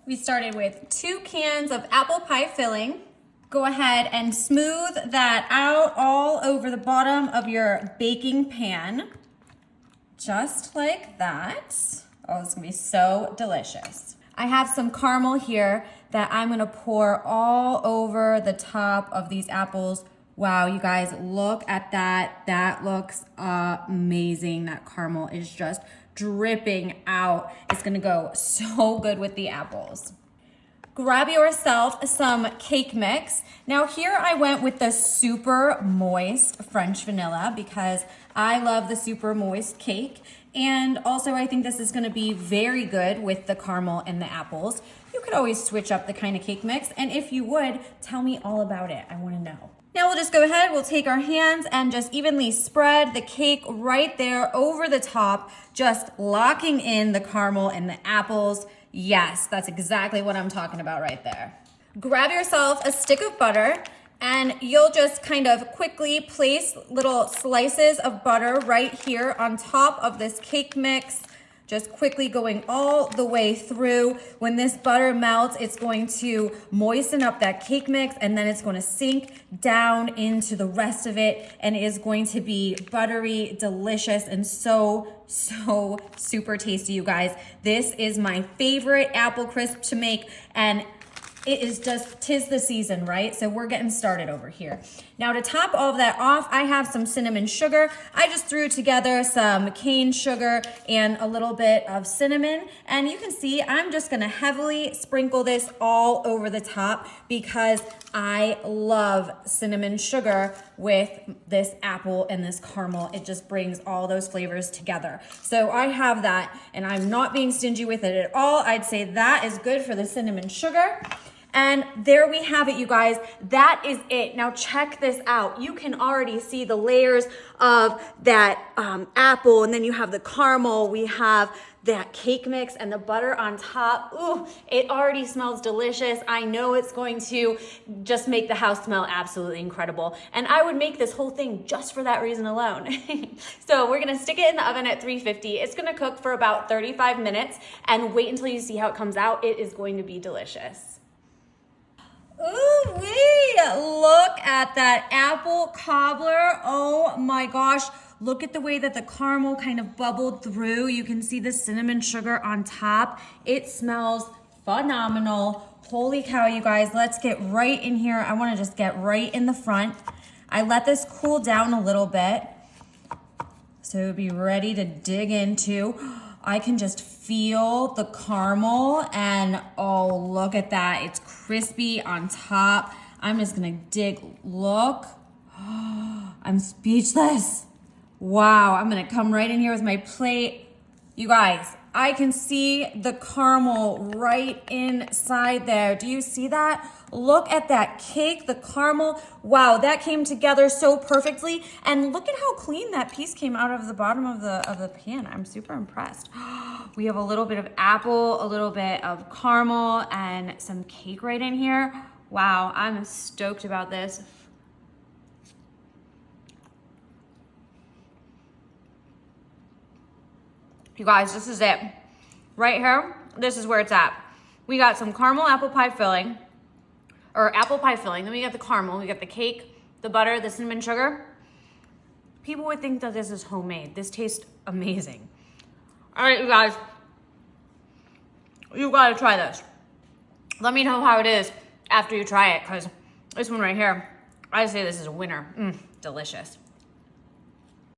We started with 2 cans of apple pie filling. Go ahead and smooth that out all over the bottom of your baking pan. Just like that. Oh, it's gonna be so delicious. I have some caramel here that I'm gonna pour all over the top of these apples. Wow, you guys, look at that. That looks amazing. That caramel is just dripping out. It's gonna go so good with the apples. Grab yourself some cake mix. Now here I went with the super moist French vanilla because I love the super moist cake. And also I think this is gonna be very good with the caramel and the apples. You could always switch up the kind of cake mix. And if you would, tell me all about it. I wanna know. Now we'll just go ahead, we'll take our hands and just evenly spread the cake right there over the top, just locking in the caramel and the apples. Yes, that's exactly what I'm talking about right there. Grab yourself a stick of butter and you'll just kind of quickly place little slices of butter right here on top of this cake mix. Just quickly going all the way through. When this butter melts, it's going to moisten up that cake mix and then it's going to sink down into the rest of it and it is going to be buttery, delicious, and so super tasty, you guys. This is my favorite apple crisp to make, and it is just, 'tis the season, right? So we're getting started over here. Now to top all of that off, I have some cinnamon sugar. I just threw together some cane sugar and a little bit of cinnamon. And you can see I'm just gonna heavily sprinkle this all over the top because I love cinnamon sugar with this apple and this caramel. It just brings all those flavors together. So I have that and I'm not being stingy with it at all. I'd say that is good for the cinnamon sugar. And there we have it, you guys. That is it. Now check this out. You can already see the layers of that apple, and then you have the caramel. We have that cake mix and the butter on top. Ooh, it already smells delicious. I know it's going to just make the house smell absolutely incredible. And I would make this whole thing just for that reason alone. So we're gonna stick it in the oven at 350. It's gonna cook for about 35 minutes and wait until you see how it comes out. It is going to be delicious. Ooh wee! Look at that apple cobbler. Oh my gosh. Look at the way that the caramel kind of bubbled through. You can see the cinnamon sugar on top. It smells phenomenal. Holy cow, you guys. Let's get right in here. I want to just get right in the front. I let this cool down a little bit so be ready to dig into. I can just feel the caramel and oh, look at that. It's crispy on top. I'm just gonna look. I'm speechless. Wow, I'm gonna come right in here with my plate. You guys, I can see the caramel right inside there. Do you see that? Look at that cake, the caramel. Wow, that came together so perfectly. And look at how clean that piece came out of the bottom of the pan. I'm super impressed. We have a little bit of apple, a little bit of caramel, and some cake right in here. Wow, I'm stoked about this. You guys, this is it. Right here, this is where it's at. We got some caramel apple pie filling, then we got the caramel, we got the cake, the butter, the cinnamon sugar. People would think that this is homemade. This tastes amazing. All right, you guys, you gotta try this. Let me know how it is after you try it, because this one right here, I say this is a winner. Delicious.